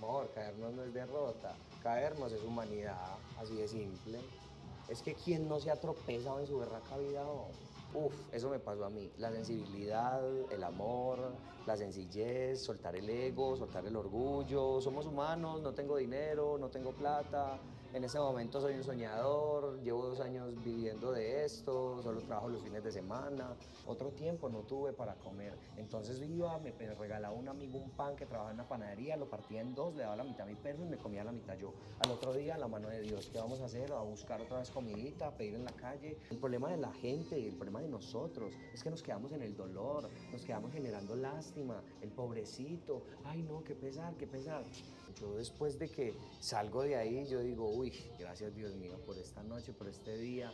Amor, caernos no es derrota, caernos es humanidad, así de simple. Es que quien no se ha tropezado en su berraca vida, oh. Uf, eso me pasó a mí. La sensibilidad, el amor, la sencillez, soltar el ego, soltar el orgullo. Somos humanos, no tengo dinero, no tengo plata. En ese momento soy un soñador, llevo 2 años viviendo de esto, solo trabajo los fines de semana. Otro tiempo no tuve para comer. Entonces iba, me regalaba un amigo un pan que trabajaba en una panadería, lo partía en dos, le daba la mitad a mi perro y me comía la mitad yo. Al otro día, la mano de Dios, ¿qué vamos a hacer? A buscar otra vez comidita, a pedir en la calle. El problema de la gente y el problema de nosotros es que nos quedamos en el dolor, nos quedamos generando lástima, el pobrecito, ay no, qué pesar, qué pesar. Yo después de que salgo de ahí, yo digo, uy, gracias Dios mío por esta noche, por este día,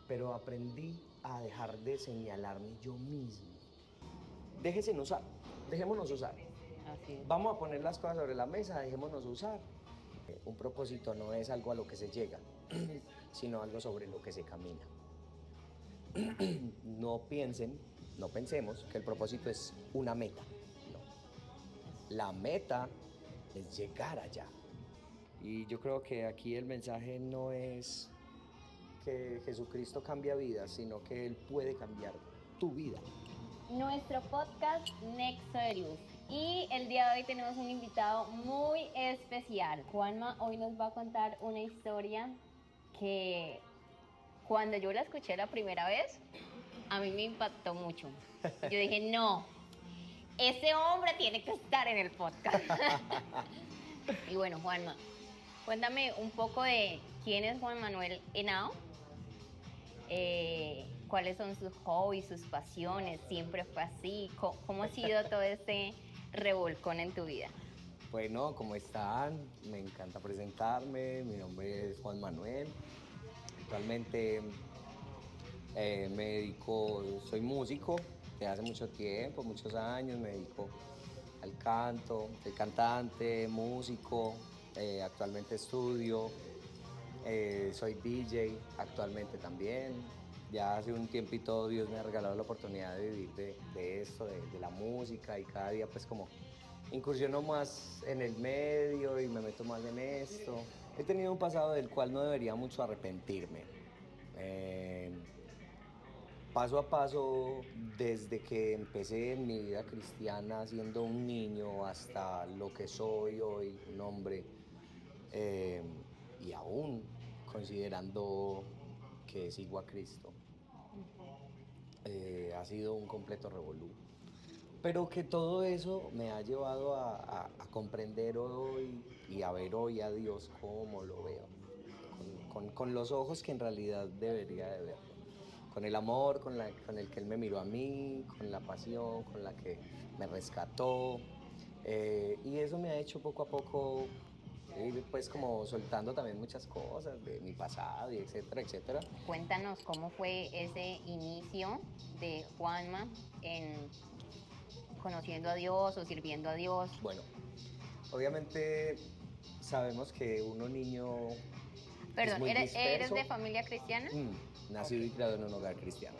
pero aprendí a dejar de señalarme yo mismo. Déjese usar, dejémonos usar. Así es. Vamos a poner las cosas sobre la mesa, dejémonos usar. Un propósito no es algo a lo que se llega, sino algo sobre lo que se camina. No piensen, no pensemos que el propósito es una meta. No. La meta es llegar allá. Y yo creo que aquí el mensaje no es que Jesucristo cambia vidas, sino que Él puede cambiar tu vida. Nuestro podcast Nexo de Luz. Y el día de hoy tenemos un invitado muy especial. Juanma hoy nos va a contar una historia que cuando yo la escuché la primera vez, a mí me impactó mucho. Yo dije, no, ese hombre tiene que estar en el podcast. Y bueno, Juanma, cuéntame un poco de quién es Juan Manuel Henao, cuáles son sus hobbies, sus pasiones, siempre fue así, cómo ha sido todo este revolcón en tu vida. Bueno, ¿cómo están? Me encanta presentarme. Mi nombre es Juan Manuel. Actualmente me dedico, soy músico de hace mucho tiempo, muchos años. Me dedico al canto, soy cantante, músico. Actualmente estudio. Soy DJ actualmente también. Ya hace un tiempito Dios me ha regalado la oportunidad de vivir de esto, de la música y cada día pues como incursiono más en el medio y me meto más en esto. He tenido un pasado del cual no debería mucho arrepentirme. Eh, Paso a paso, desde que empecé en mi vida cristiana siendo un niño hasta lo que soy hoy, un hombre, eh, y aún considerando que sigo a Cristo, ha sido un completo revolú. Pero que todo eso me ha llevado a comprender hoy y a ver hoy a Dios como lo veo, con los ojos que en realidad debería de verlo, con el amor con el que Él me miró a mí, con la pasión con la que me rescató, y eso me ha hecho poco a poco ir pues como soltando también muchas cosas de mi pasado y etcétera, etcétera. Cuéntanos cómo fue ese inicio de Juanma en conociendo a Dios o sirviendo a Dios. Bueno, obviamente sabemos que uno niño es Perdón, muy ¿eres disperso. de familia cristiana? Ok. Nacido y criado en un hogar cristiano.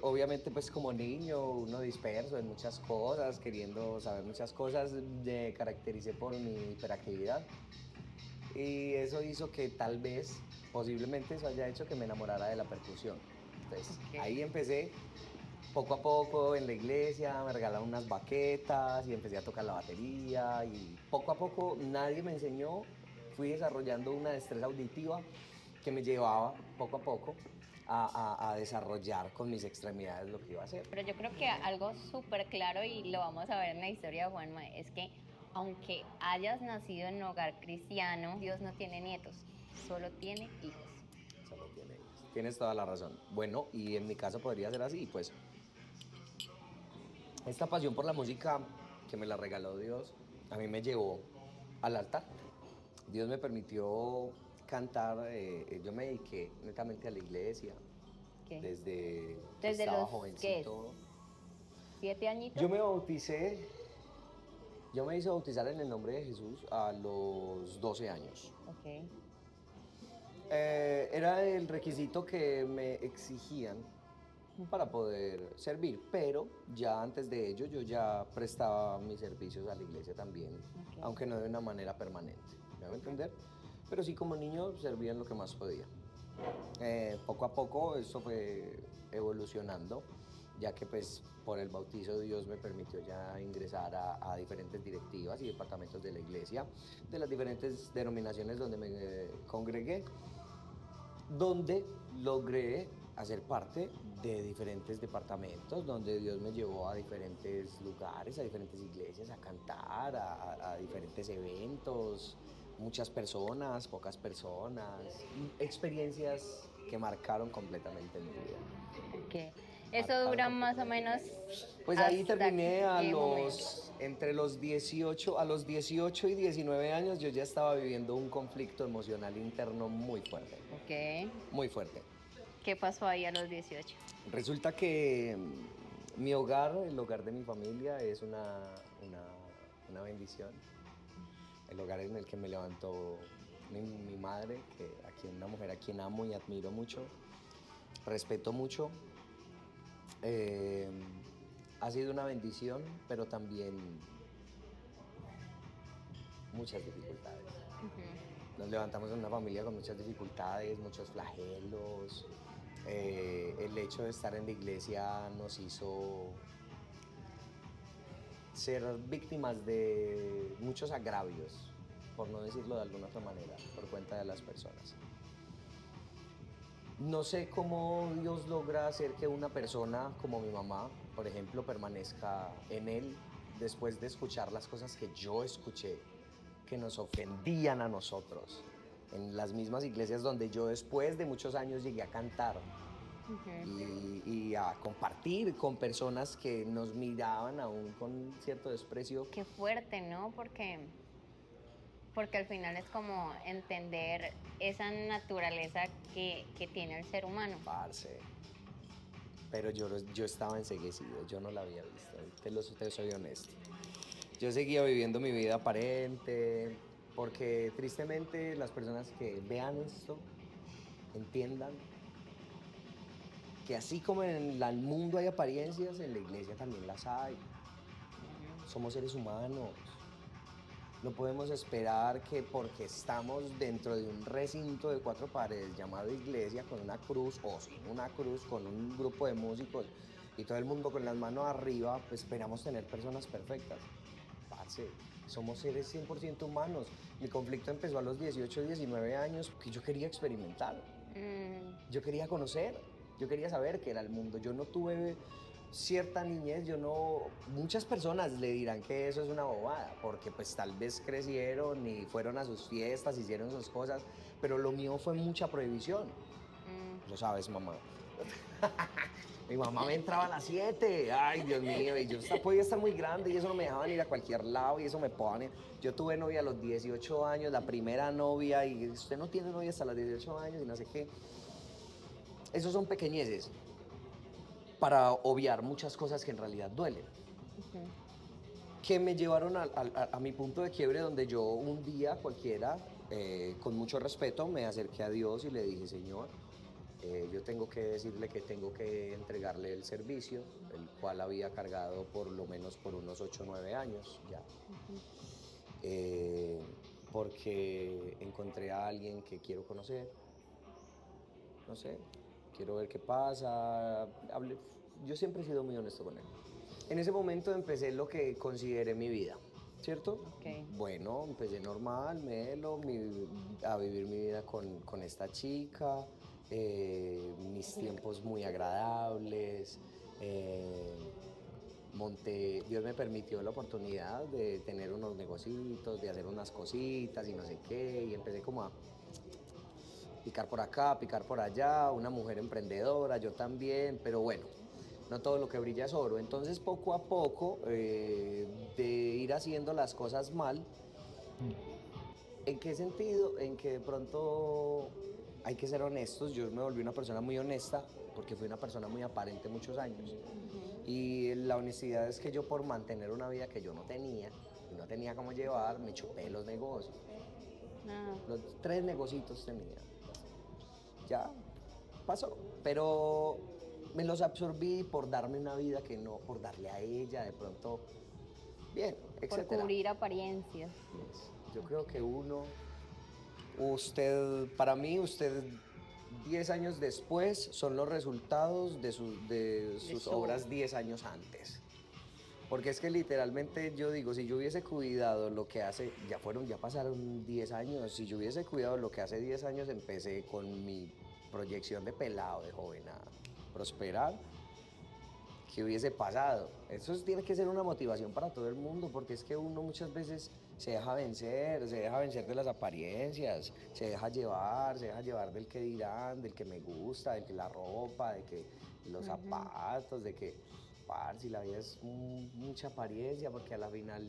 Obviamente pues como niño uno disperso en muchas cosas, queriendo saber muchas cosas, me caractericé por mi hiperactividad y eso hizo que tal vez, posiblemente eso haya hecho que me enamorara de la percusión. Entonces Ok. ahí empecé poco a poco en la iglesia, me regalaron unas baquetas y empecé a tocar la batería y poco a poco nadie me enseñó, fui desarrollando una destreza auditiva que me llevaba poco a poco a desarrollar con mis extremidades lo que iba a hacer. Pero yo creo que algo súper claro y lo vamos a ver en la historia de Juanma es que aunque hayas nacido en un hogar cristiano, Dios no tiene nietos, solo tiene hijos. Solo tiene hijos. Tienes toda la razón. Bueno, y en mi caso podría ser así, pues esta pasión por la música que me la regaló Dios, a mí me llevó al altar. Dios me permitió cantar, yo me dediqué netamente a la iglesia ¿Qué? desde que Desde estaba los, ¿qué es? jovencito. 7 añitos. Yo me bauticé, yo me hice bautizar en el nombre de Jesús a los 12 años. Ok. Era el requisito que me exigían para poder servir, pero ya antes de ello yo ya prestaba mis servicios a la iglesia también, Ok. aunque no de una manera permanente, ¿me voy a entender? Pero sí como niño servía en lo que más podía. Poco a poco esto fue evolucionando, ya que pues por el bautizo Dios me permitió ya ingresar a diferentes directivas y departamentos de la iglesia, de las diferentes denominaciones donde me congregué, donde logré hacer parte de diferentes departamentos, donde Dios me llevó a diferentes lugares, a diferentes iglesias, a cantar, a diferentes eventos, muchas personas, pocas personas, experiencias que marcaron completamente mi vida. Ok. Eso Marcaron dura más o completamente mi menos vida. Pues ahí hasta terminé qué momento. entre los 18, a los 18 y 19 años yo ya estaba viviendo un conflicto emocional interno Ok. muy fuerte. ¿Qué pasó ahí a los 18? Resulta que mi hogar, el hogar de mi familia, es una bendición. El hogar en el que me levantó mi madre, una mujer a quien amo y admiro mucho, respeto mucho. Eh, ha sido una bendición, pero también muchas dificultades. Nos levantamos en una familia con muchas dificultades, muchos flagelos. El hecho de estar en la iglesia nos hizo ser víctimas de muchos agravios, por no decirlo de alguna otra manera, por cuenta de las personas. No sé cómo Dios logra hacer que una persona como mi mamá, por ejemplo, permanezca en Él después de escuchar las cosas que yo escuché, que nos ofendían a nosotros, en las mismas iglesias donde yo después de muchos años llegué a cantar y a compartir con personas que nos miraban aún con cierto desprecio. Qué fuerte, ¿no? Porque al final es como entender esa naturaleza que tiene el ser humano. Parce. Pero yo estaba enceguecido, yo no la había visto, te soy honesto. Yo seguía viviendo mi vida aparente, porque tristemente las personas que vean esto entiendan que así como en el mundo hay apariencias, en la iglesia también las hay. Somos seres humanos. No podemos esperar que porque estamos dentro de un recinto de cuatro paredes llamado iglesia, con una cruz o sin una cruz, con un grupo de músicos y todo el mundo con las manos arriba, pues esperamos tener personas perfectas. Parce, somos seres 100% humanos. Mi conflicto empezó a los 18, 19 años porque yo quería experimentar. Yo quería conocer, yo quería saber qué era el mundo. Yo no tuve cierta niñez, muchas personas le dirán que eso es una bobada, porque pues tal vez crecieron y fueron a sus fiestas, hicieron sus cosas, pero lo mío fue mucha prohibición. Lo sabes, mamá. Mi mamá me entraba a las 7, ay Dios mío, y yo podía estar muy grande y eso no me dejaban ir a cualquier lado y eso me pone. Yo tuve novia a los 18 años, la primera novia, y usted no tiene novia hasta los 18 años y no sé qué. Esos son pequeñeces para obviar muchas cosas que en realidad duelen. Que me llevaron a mi punto de quiebre donde yo un día cualquiera, con mucho respeto, me acerqué a Dios y le dije, Señor, yo tengo que decirle que tengo que entregarle el servicio, el cual había cargado por lo menos por unos 8 o 9 años ya. Porque encontré a alguien que quiero conocer, no sé, quiero ver qué pasa. Yo siempre he sido muy honesto con él. En ese momento empecé lo que consideré mi vida, ¿cierto? Okay. Bueno, empecé normal, a vivir mi vida con esta chica, mis tiempos muy agradables. Dios me permitió la oportunidad de tener unos negocios, de hacer unas cositas y no sé qué, y empecé como a picar por acá, picar por allá, una mujer emprendedora, yo también, pero bueno, no todo lo que brilla es oro. Entonces poco a poco, de ir haciendo las cosas mal, ¿en qué sentido? En que de pronto hay que ser honestos, yo me volví una persona muy honesta, porque fui una persona muy aparente muchos años. Y la honestidad es que yo por mantener una vida que yo no tenía, y no tenía cómo llevar, me chupé los negocios. Los 3 negocios tenía. Ya pasó. Pero me los absorbí por darme una vida que no, por darle a ella de pronto, bien, Por etcétera. cubrir apariencias. Yo creo que para mí, usted 10 años después son los resultados de sus su obras 10 años antes. Porque es que literalmente yo digo, si yo hubiese cuidado lo que hace, ya pasaron 10 años, si yo hubiese cuidado lo que hace 10 años empecé con mi proyección de pelado, de joven a prosperar, ¿qué hubiese pasado? Tiene que ser una motivación para todo el mundo, porque es que uno muchas veces se deja vencer de las apariencias, se deja llevar del que dirán, del que me gusta, del que la ropa, de que los zapatos, de que, si la vida es mucha apariencia, porque a la final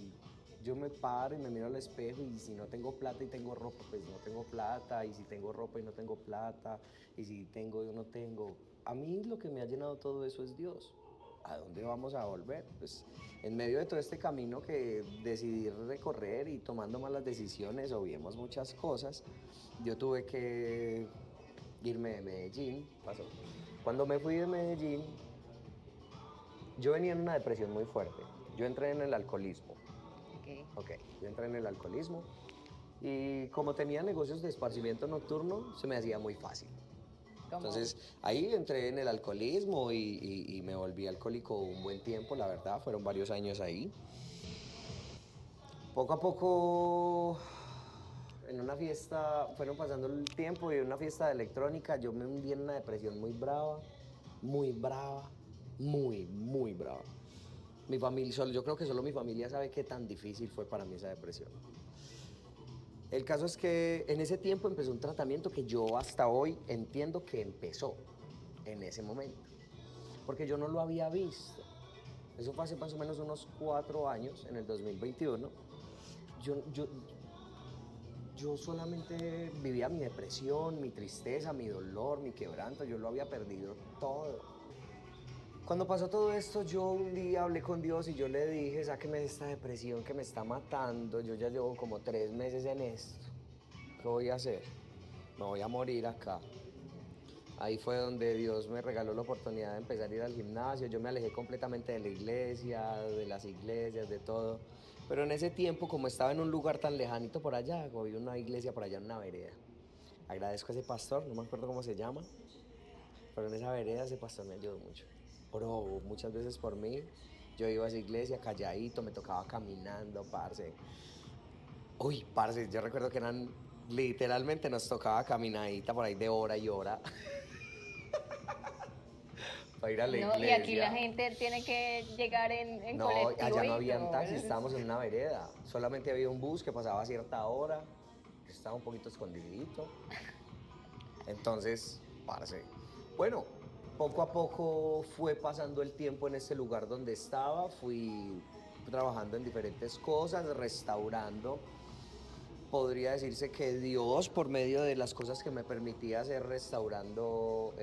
yo me paro y me miro al espejo y si no tengo plata y tengo ropa, pues no tengo plata, y si tengo ropa y no tengo plata, y si tengo y no tengo. A mí lo que me ha llenado todo eso es Dios. ¿A dónde vamos a volver? Pues en medio de todo este camino que decidí recorrer y tomando malas decisiones, obviemos muchas cosas, yo tuve que irme de Medellín. Cuando me fui de Medellín, yo venía en una depresión muy fuerte. Yo entré en el alcoholismo. Yo entré en el alcoholismo y como tenía negocios de esparcimiento nocturno, se me hacía muy fácil. Entonces ahí entré en el alcoholismo y me volví alcohólico un buen tiempo, la verdad, fueron varios años ahí. Poco a poco, en una fiesta, fueron pasando el tiempo y en una fiesta de electrónica yo me hundí en una depresión muy brava, muy brava, muy brava. Mi familia, yo creo que solo mi familia sabe qué tan difícil fue para mí esa depresión. El caso es que en ese tiempo empezó un tratamiento que yo hasta hoy entiendo que empezó en ese momento, porque yo no lo había visto. Eso fue hace más o menos unos 4 años, en el 2021. Yo solamente vivía mi depresión, mi tristeza, mi dolor, mi quebranto, yo lo había perdido todo. Cuando pasó todo esto, yo un día hablé con Dios y yo le dije, sáqueme de esta depresión que me está matando, yo ya llevo como 3 meses en esto, ¿qué voy a hacer? Me voy a morir acá. Ahí fue donde Dios me regaló la oportunidad de empezar a ir al gimnasio, yo me alejé completamente de la iglesia, de las iglesias, de todo. Pero en ese tiempo, como estaba en un lugar tan lejanito por allá, había una iglesia por allá en una vereda. Agradezco a ese pastor, no me acuerdo cómo se llama, pero en esa vereda ese pastor me ayudó mucho. Oró muchas veces por mí. Yo iba a esa iglesia calladito, me tocaba caminando, parce. Uy, parce, yo recuerdo que literalmente nos tocaba caminadita por ahí de hora y hora para ir a la iglesia. Y aquí la gente tiene que llegar en No, colectivo allá no y habían todo. taxis, estábamos en una vereda. Solamente había un bus que pasaba a cierta hora, que estaba un poquito escondidito. Entonces, parce. Bueno, poco a poco fue pasando el tiempo en este lugar donde estaba. Fui trabajando en diferentes cosas, restaurando. Podría decirse que Dios, por medio de las cosas que me permitía hacer, restaurando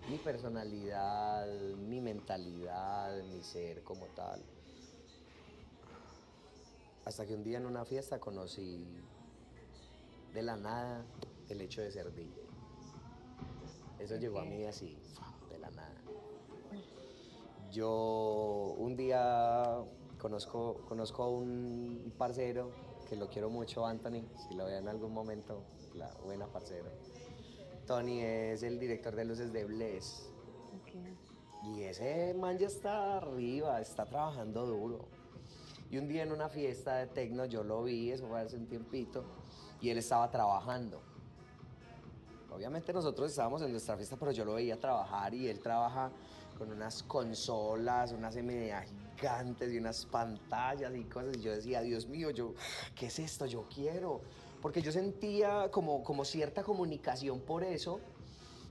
mi personalidad, mi mentalidad, mi ser como tal. Hasta que un día en una fiesta conocí de la nada el hecho de ser DJ. Eso llegó a mí así, de la nada. Yo un día conozco a un parcero que lo quiero mucho, Anthony, si lo veo en algún momento, buena parcero. Tony es el director de luces de Bless. Y ese man ya está arriba, está trabajando duro. Y un día en una fiesta de techno yo lo vi, eso fue hace un tiempito, y él estaba trabajando. Obviamente nosotros estábamos en nuestra fiesta, pero yo lo veía trabajar y él trabaja con unas consolas, unas MDA gigantes y unas pantallas y cosas. Y yo decía, Dios mío, ¿qué es esto? Yo quiero. Porque yo sentía como cierta comunicación por eso,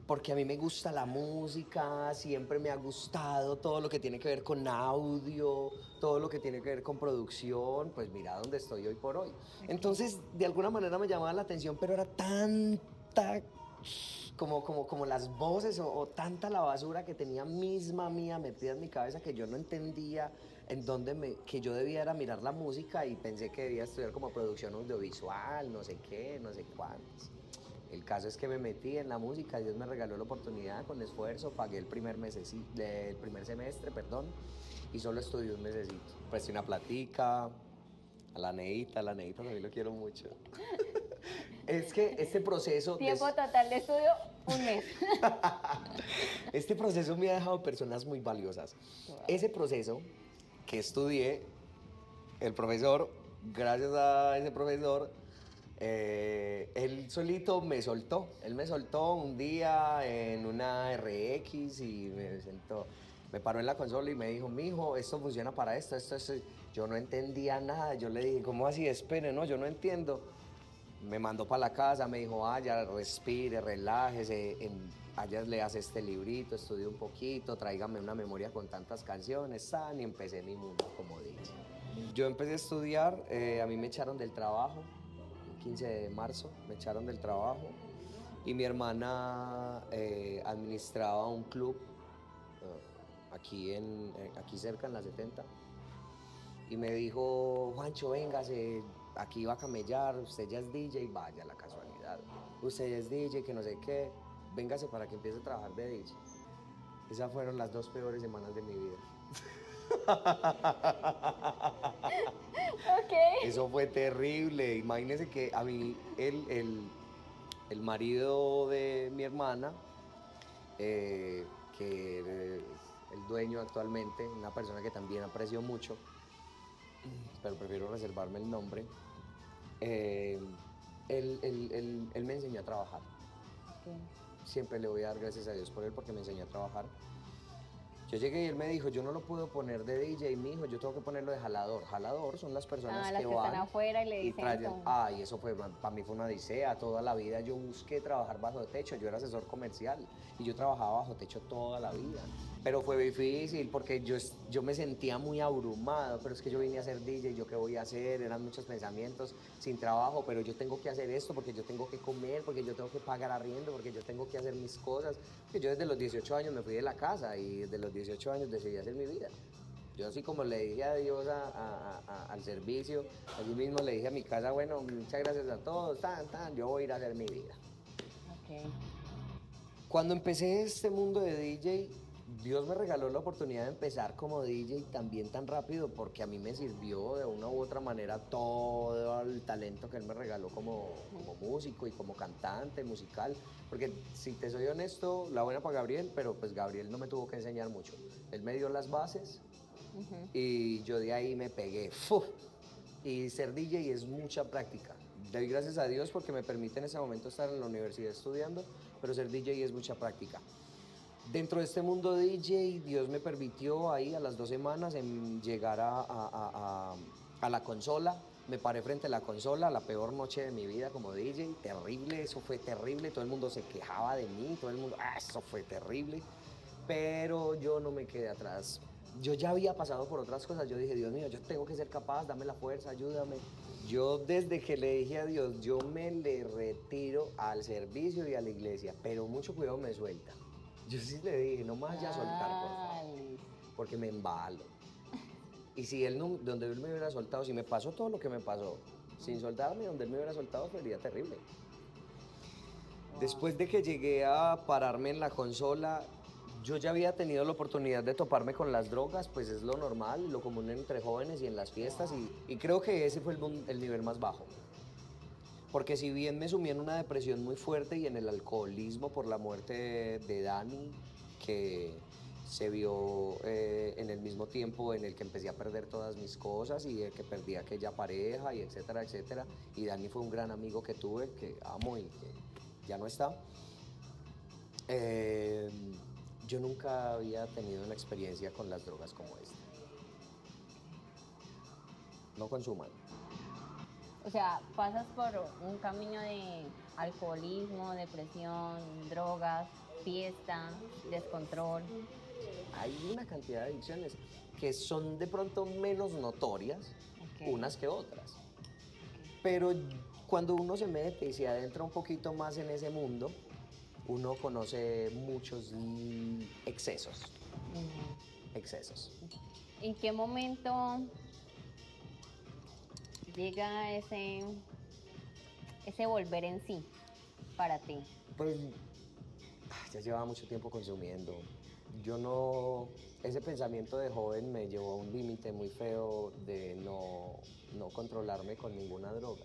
porque a mí me gusta la música, siempre me ha gustado todo lo que tiene que ver con audio, todo lo que tiene que ver con producción, pues mira dónde estoy hoy por hoy. Entonces, de alguna manera me llamaba la atención, pero era tanta como las voces o tanta la basura que tenía misma mía metida en mi cabeza que yo no entendía que yo debía era mirar la música y pensé que debía estudiar como producción audiovisual, no sé qué, no sé cuántos. El caso es que me metí en la música, Dios me regaló la oportunidad con esfuerzo, pagué el primer semestre, perdón, y solo estudié un mesecito. Presté una platica a la Neita también lo quiero mucho. Es que este proceso... Tiempo total de estudio, 1 mes. Este proceso me ha dejado personas muy valiosas. Wow. Ese proceso que estudié, el profesor, gracias a ese profesor, él solito me soltó. Él me soltó un día en una RX y me paró en la consola y me dijo, mijo, esto funciona para esto. Yo no entendía nada. Yo le dije, ¿cómo así? Espere, no, yo no entiendo. Me mandó para la casa, me dijo, vaya, respire, relájese, allá le hace este librito, estudie un poquito, tráigame una memoria con tantas canciones, y empecé mi mundo, como dice. Yo empecé a estudiar, a mí me echaron del trabajo, el 15 de marzo me echaron del trabajo y mi hermana administraba un club aquí cerca en la 70 y me dijo, Juancho, véngase, aquí va a camellar, usted ya es DJ, vaya la casualidad, usted ya es DJ, que no sé qué, véngase para que empiece a trabajar de DJ. Esas fueron las 2 peores semanas de mi vida. Ok. Eso fue terrible. Imagínense que a mí, el marido de mi hermana, que es el dueño actualmente, una persona que también aprecio mucho, pero prefiero reservarme el nombre, él me enseñó a trabajar. Okay. Siempre le voy a dar gracias a Dios por él porque me enseñó a trabajar. Yo llegué y él me dijo, yo no lo puedo poner de DJ, mijo, yo tengo que ponerlo de jalador. Jalador son las personas las que van van afuera y le dicen traen. Y eso fue, para mí fue una odisea. Toda la vida yo busqué trabajar bajo techo. Yo era asesor comercial y yo trabajaba bajo techo toda la vida. Pero fue difícil porque yo me sentía muy abrumado, pero es que yo vine a ser DJ, ¿yo qué voy a hacer? Eran muchos pensamientos, sin trabajo, pero yo tengo que hacer esto porque yo tengo que comer, porque yo tengo que pagar arriendo, porque yo tengo que hacer mis cosas. Porque yo desde los 18 años me fui de la casa y desde los 18 años decidí hacer mi vida. Yo así como le dije adiós al servicio, allí mismo le dije a mi casa, bueno, muchas gracias a todos, yo voy a ir a hacer mi vida. Okay. Cuando empecé este mundo de DJ, Dios me regaló la oportunidad de empezar como DJ también tan rápido porque a mí me sirvió de una u otra manera todo el talento que Él me regaló como músico y como cantante musical. Porque si te soy honesto, la buena para Gabriel, pero pues Gabriel no me tuvo que enseñar mucho. Él me dio las bases y yo de ahí me pegué. ¡Fu! Y ser DJ es mucha práctica. Doy gracias a Dios porque me permite en ese momento estar en la universidad estudiando, pero ser DJ es mucha práctica. Dentro de este mundo de DJ, Dios me permitió ahí a las 2 semanas llegar a la consola. Me paré frente a la consola, la peor noche de mi vida como DJ, terrible, eso fue terrible, todo el mundo se quejaba de mí, todo el mundo, eso fue terrible, pero yo no me quedé atrás. Yo ya había pasado por otras cosas, yo dije, Dios mío, yo tengo que ser capaz, dame la fuerza, ayúdame. Yo desde que le dije a Dios, yo me le retiro al servicio y a la iglesia, pero mucho cuidado me suelta. Yo sí le dije, no me vaya a soltar, por favor, porque me embalo. Y si él no, donde él me hubiera soltado, si me pasó todo lo que me pasó, sin soltarme, donde él me hubiera soltado, sería terrible. Después de que llegué a pararme en la consola, yo ya había tenido la oportunidad de toparme con las drogas, pues es lo normal, lo común entre jóvenes y en las fiestas, y creo que ese fue el nivel más bajo. Porque si bien me sumí en una depresión muy fuerte y en el alcoholismo por la muerte de Dani, que se vio en el mismo tiempo en el que empecé a perder todas mis cosas y que perdí a aquella pareja y etcétera, etcétera. Y Dani fue un gran amigo que tuve, que amo y que ya no está. Yo nunca había tenido una experiencia con las drogas como esta. No consuman. O sea, pasas por un camino de alcoholismo, depresión, drogas, fiesta, descontrol. Hay una cantidad de adicciones que son de pronto menos notorias, unas que otras. Pero cuando uno se mete y se adentra un poquito más en ese mundo, uno conoce muchos excesos. Excesos. ¿En qué momento llega ese volver en sí? para ti? Pues ya llevaba mucho tiempo consumiendo. Yo no, ese pensamiento de joven me llevó a un límite muy feo de no controlarme con ninguna droga.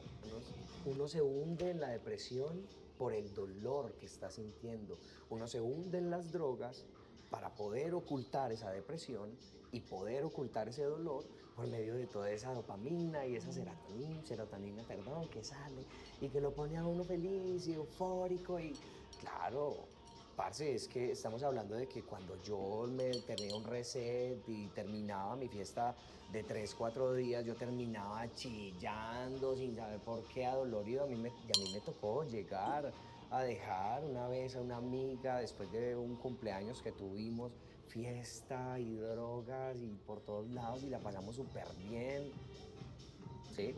Uno se hunde en la depresión por el dolor que está sintiendo. Uno se hunde en las drogas para poder ocultar esa depresión y poder ocultar ese dolor por medio de toda esa dopamina y esa serotonina, perdón, que sale y que lo pone a uno feliz y eufórico y claro, parce, es que estamos hablando de que cuando yo me tenía un reset y terminaba mi fiesta de 3, 4 días, yo terminaba chillando sin saber por qué, adolorido. Y a mí me tocó llegar a dejar una vez a una amiga después de un cumpleaños que tuvimos, fiesta y drogas y por todos lados y la pasamos súper bien, ¿sí?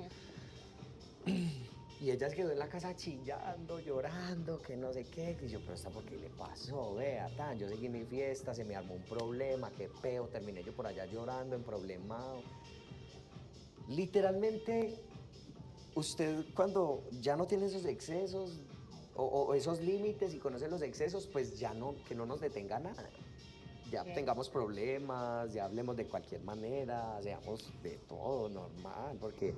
Y ella se quedó en la casa chillando, llorando, que no sé qué. Y yo, pero ¿esta por qué le pasó? Vea, tan, yo seguí mi fiesta, se me armó un problema, qué peo. Terminé yo por allá llorando, emproblemado. Literalmente, usted cuando ya no tiene esos excesos o esos límites y conoce los excesos, pues ya no, que no nos detenga nada. Ya Sí. tengamos problemas, ya hablemos de cualquier manera, seamos de todo normal, porque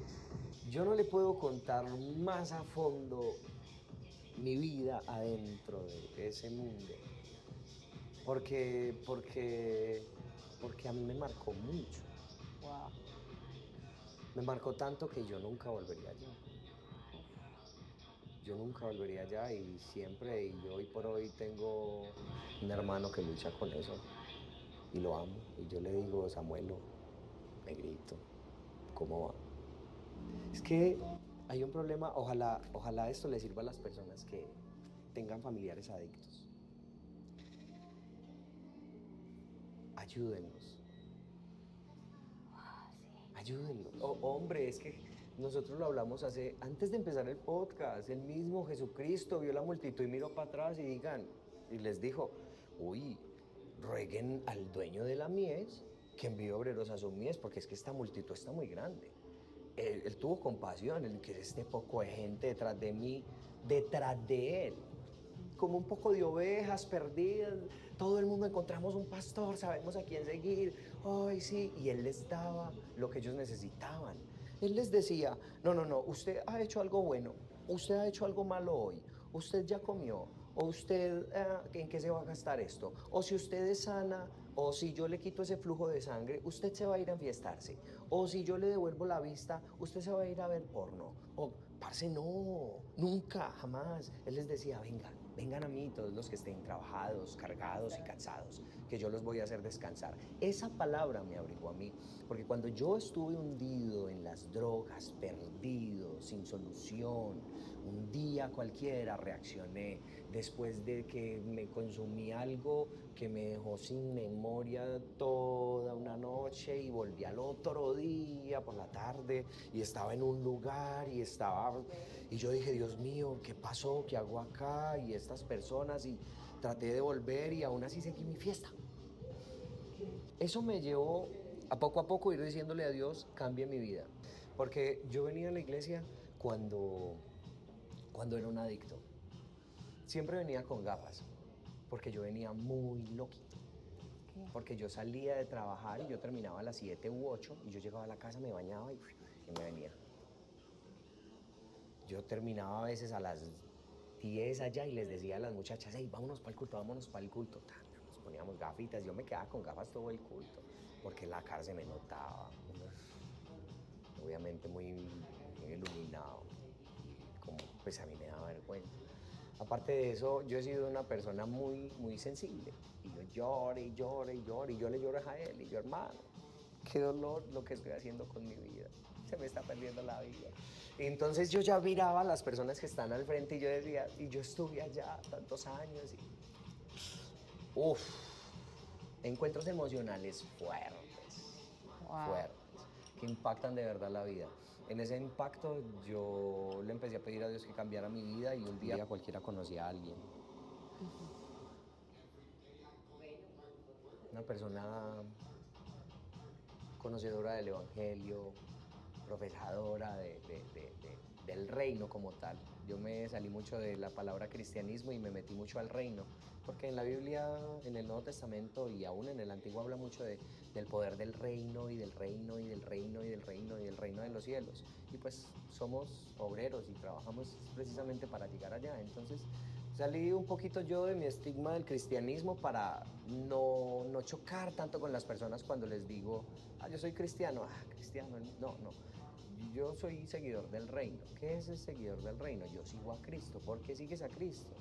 yo no le puedo contar más a fondo mi vida adentro de ese mundo, porque a mí me marcó mucho. Wow. Me marcó tanto que yo nunca volvería allá. Yo nunca volvería allá y siempre, y yo hoy por hoy tengo un hermano que lucha con eso y lo amo. Y yo le digo, Samuelo, negrito, ¿cómo va? Es que hay un problema, ojalá esto le sirva a las personas que tengan familiares adictos. Ayúdenlos, ayúdenlos. Hombre, es que nosotros lo hablamos antes de empezar el podcast, el mismo Jesucristo vio la multitud y miró para atrás y les dijo, uy, rueguen al dueño de la mies que envíe obreros a su mies, porque es que esta multitud está muy grande. Él tuvo compasión, él que este poco de gente detrás de él, como un poco de ovejas perdidas, todo el mundo encontramos un pastor, sabemos a quién seguir, ay sí, y él les daba lo que ellos necesitaban. Él les decía, no, usted ha hecho algo bueno, usted ha hecho algo malo hoy, usted ya comió, o usted, ¿en qué se va a gastar esto? O si usted es sana, o si yo le quito ese flujo de sangre, usted se va a ir a enfiestarse. O si yo le devuelvo la vista, usted se va a ir a ver porno. O, parce, no, nunca, jamás. Él les decía, vengan a mí todos los que estén trabajados, cargados y cansados, que yo los voy a hacer descansar. Esa palabra me abrigó a mí, porque cuando yo estuve hundido en las drogas, perdido, sin solución, un día cualquiera reaccioné después de que me consumí algo que me dejó sin memoria toda una noche y volví al otro día por la tarde y estaba en un lugar y yo dije, Dios mío, ¿qué pasó? ¿Qué hago acá? Y estas personas y traté de volver y aún así seguí mi fiesta. Eso me llevó a poco ir diciéndole a Dios, cambie mi vida. Porque yo venía a la iglesia cuando era un adicto. Siempre venía con gafas, porque yo venía muy loquito. Porque yo salía de trabajar y yo terminaba a las 7 u 8 y yo llegaba a la casa, me bañaba y me venía. Yo terminaba a veces a las 10 allá y les decía a las muchachas, hey, vámonos para el culto, vámonos para el culto. Nos poníamos gafitas, yo me quedaba con gafas todo el culto, porque la cara se me notaba, obviamente muy iluminado, como pues a mí me daba vergüenza. Aparte de eso, yo he sido una persona muy sensible. Y yo lloro y lloro y lloro. Y yo le lloro a él. Y yo, hermano, qué dolor lo que estoy haciendo con mi vida. Se me está perdiendo la vida. Y entonces yo ya miraba a las personas que están al frente y yo decía, y yo estuve allá tantos años. Uf, encuentros emocionales Wow. fuertes, que impactan de verdad la vida. En ese impacto yo le empecé a pedir a Dios que cambiara mi vida y un día cualquiera conocía a alguien. Una persona conocedora del Evangelio, profesadora del reino como tal. Yo me salí mucho de la palabra cristianismo y me metí mucho al reino, porque en la Biblia, en el Nuevo Testamento y aún en el Antiguo habla mucho del poder del reino y del reino y del reino y del reino y del reino de los cielos. Y pues somos obreros y trabajamos precisamente para llegar allá. Entonces salí un poquito yo de mi estigma del cristianismo para no chocar tanto con las personas cuando les digo, yo soy cristiano, cristiano, no. Yo soy seguidor del reino. ¿Qué es el seguidor del reino? Yo sigo a Cristo. ¿Por qué sigues a Cristo?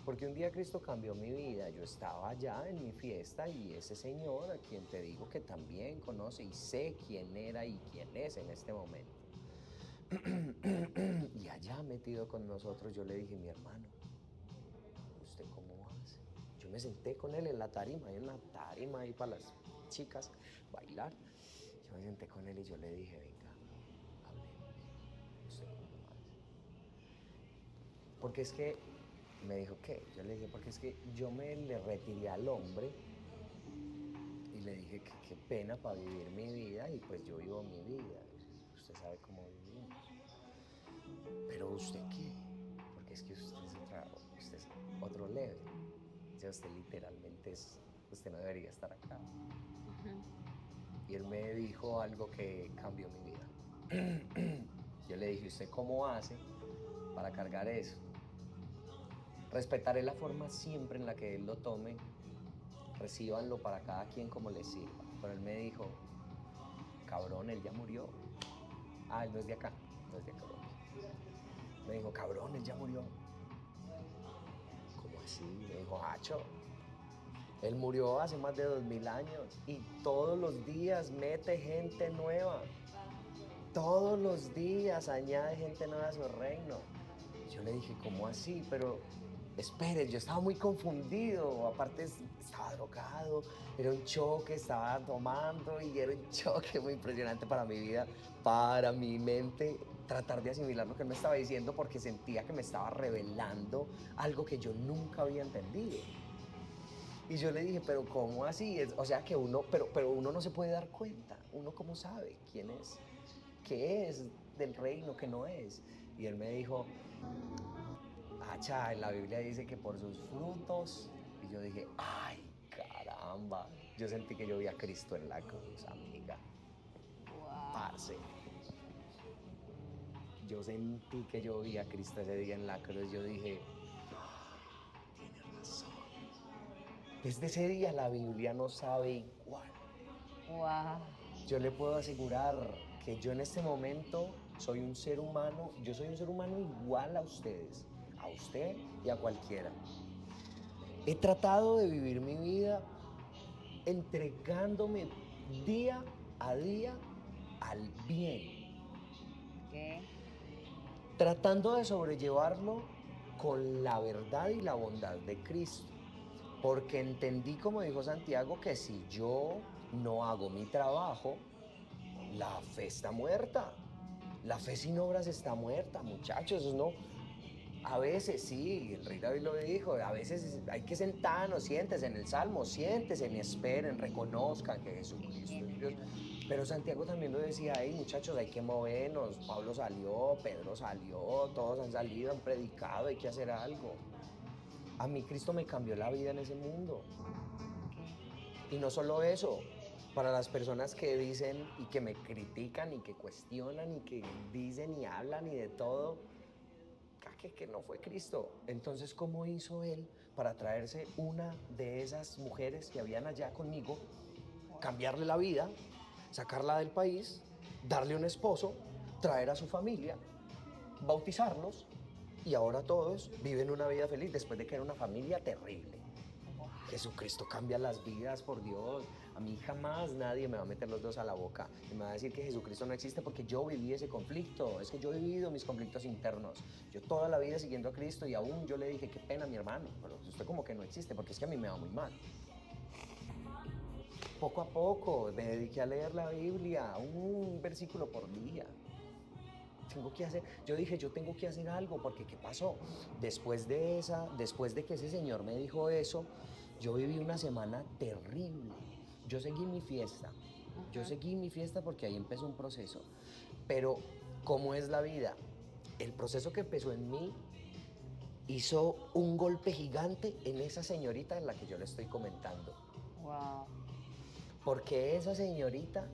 Porque un día Cristo cambió mi vida. Yo estaba allá en mi fiesta y ese Señor, a quien te digo que también conoce y sé quién era y quién es en este momento. Y allá metido con nosotros, yo le dije, mi hermano, ¿usted cómo hace? Yo me senté con él en la tarima, hay una tarima ahí para las chicas bailar. Yo me senté con él y yo le dije, venga, hablemos. ¿Usted cómo hace? Porque es que, me dijo, ¿qué? Yo le dije, porque es que yo le retiré al hombre y le dije que qué pena para vivir mi vida y pues yo vivo mi vida. Usted sabe cómo vivimos. Pero ¿usted qué? Porque es que usted es otro level. O sea, usted literalmente usted no debería estar acá. Y él me dijo algo que cambió mi vida. Yo le dije, ¿usted cómo hace para cargar eso? Respetaré la forma siempre en la que él lo tome. Recíbanlo para cada quien como le sirva. Pero él me dijo, cabrón, él ya murió. Él no es de acá, no es de Colombia. Me dijo, cabrón, él ya murió. ¿Cómo así? Me dijo, hacho. Él murió hace más de 2000 años y todos los días mete gente nueva. Todos los días añade gente nueva a su reino. Yo le dije, ¿cómo así? Pero espere, yo estaba muy confundido. Aparte estaba drogado, era un choque, estaba tomando y era un choque muy impresionante para mi vida, para mi mente. Tratar de asimilar lo que él me estaba diciendo porque sentía que me estaba revelando algo que yo nunca había entendido. Y yo le dije, pero ¿cómo así? O sea que pero uno no se puede dar cuenta. ¿Uno cómo sabe quién es? ¿Qué es del reino, qué no es? Y él me dijo, en la Biblia dice que por sus frutos. Y yo dije, ay, caramba. Yo sentí que yo vi a Cristo en la cruz, amiga. Wow. Parce. Yo sentí que yo vi a Cristo ese día en la cruz. Yo dije, tiene razón. Desde ese día la Biblia no sabe igual. Wow. Yo le puedo asegurar que yo en este momento soy un ser humano, yo soy un ser humano igual a ustedes, a usted y a cualquiera. He tratado de vivir mi vida entregándome día a día al bien, Okay. tratando de sobrellevarlo con la verdad y la bondad de Cristo. Porque entendí, como dijo Santiago, que si yo no hago mi trabajo, la fe está muerta. La fe sin obras está muerta, muchachos, ¿no? A veces sí, el rey David lo dijo, a veces hay que sentarnos, siéntese en el Salmo, siéntese, esperen, reconozcan que Jesucristo es Dios. Pero Santiago también lo decía, hey muchachos, hay que movernos, Pablo salió, Pedro salió, todos han salido, han predicado, hay que hacer algo. A mí Cristo me cambió la vida en ese mundo. Y no solo eso, para las personas que dicen y que me critican y que cuestionan y que dicen y hablan y de todo, que no fue Cristo. Entonces, ¿cómo hizo él para traerse una de esas mujeres que habían allá conmigo, cambiarle la vida, sacarla del país, darle un esposo, traer a su familia, bautizarlos y ahora todos viven una vida feliz después de que era una familia terrible? Jesucristo cambia las vidas, por Dios. A mí jamás nadie me va a meter los dedos a la boca y me va a decir que Jesucristo no existe porque yo viví ese conflicto. Es que yo he vivido mis conflictos internos. Yo toda la vida siguiendo a Cristo y aún yo le dije, qué pena mi hermano, pero usted como que no existe porque es que a mí me va muy mal. Poco a poco me dediqué a leer la Biblia, un versículo por día. Yo dije, yo tengo que hacer algo, porque ¿qué pasó? Después de que ese señor me dijo eso, yo viví una semana terrible. Yo seguí mi fiesta. Yo seguí mi fiesta porque ahí empezó un proceso. Pero, ¿cómo es la vida? el proceso que empezó en mí hizo un golpe gigante en esa señorita en la que yo le estoy comentando. Wow. Porque esa señorita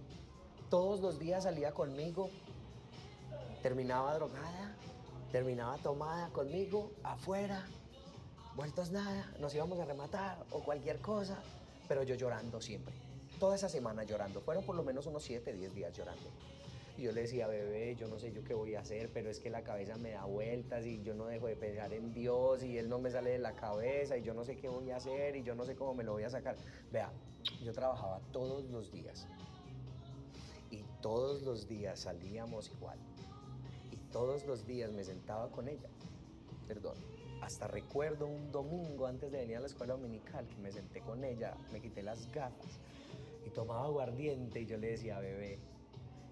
todos los días salía conmigo, terminaba drogada, terminaba tomada conmigo, afuera, vueltos nada, nos íbamos a rematar o cualquier cosa, pero yo llorando siempre. Toda esa semana llorando, fueron por lo menos unos 7, 10 días llorando. Y yo le decía, bebé, yo no sé yo qué voy a hacer, pero es que la cabeza me da vueltas y yo no dejo de pensar en Dios y Él no me sale de la cabeza y yo no sé qué voy a hacer y yo no sé cómo me lo voy a sacar. Vea, yo trabajaba todos los días y todos los días salíamos igual y todos los días me sentaba con ella, perdón. Hasta recuerdo un domingo antes de venir a la escuela dominical que me senté con ella, me quité las gafas y tomaba aguardiente y yo le decía, bebé,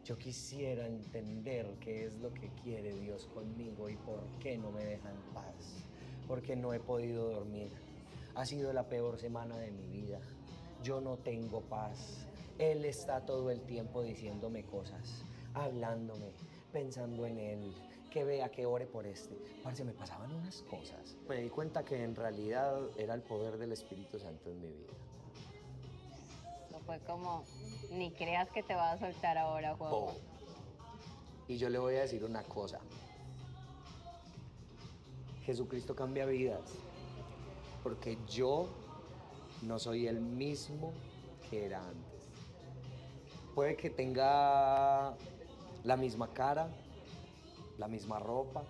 yo quisiera entender qué es lo que quiere Dios conmigo y por qué no me deja en paz, porque no he podido dormir. Ha sido la peor semana de mi vida. Yo no tengo paz. Él está todo el tiempo diciéndome cosas, hablándome, pensando en Él, que vea, que ore por este. Parce, me pasaban unas cosas. Me di cuenta que en realidad era el poder del Espíritu Santo en mi vida. Eso fue como, ni creas que te va a soltar ahora, Juanma. Oh. Y yo le voy a decir una cosa. Jesucristo cambia vidas, porque yo no soy el mismo que era antes. Puede que tenga la misma cara, la misma ropa,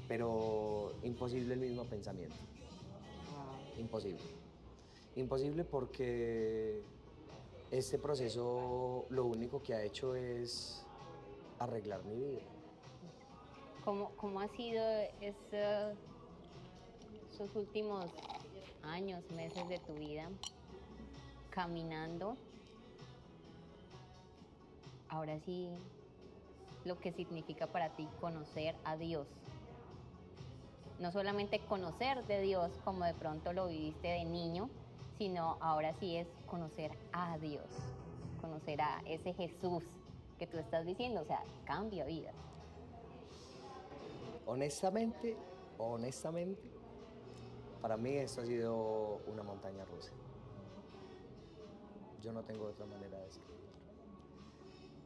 pero imposible el mismo pensamiento. Imposible. Imposible porque este proceso lo único que ha hecho es arreglar mi vida. ¿Cómo ha sido esos últimos años, meses de tu vida caminando? Ahora sí, lo que significa para ti conocer a Dios. No solamente conocer de Dios como de pronto lo viviste de niño, sino ahora sí es conocer a Dios, conocer a ese Jesús que tú estás diciendo, o sea, cambia vidas. Honestamente, para mí esto ha sido una montaña rusa. Yo no tengo otra manera de describirlo.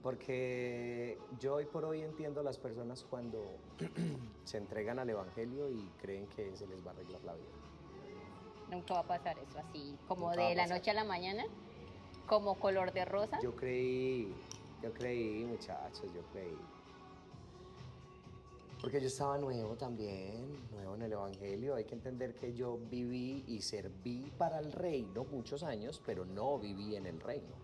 Porque yo hoy por hoy entiendo a las personas cuando se entregan al Evangelio y creen que se les va a arreglar la vida. Nunca va a pasar eso así, como Nunca va de a la pasar. noche a la mañana, como color de rosa. Yo creí, muchachos, yo creí. Porque yo estaba nuevo también, nuevo en el Evangelio. Hay que entender que yo viví y serví para el reino muchos años, pero no viví en el reino.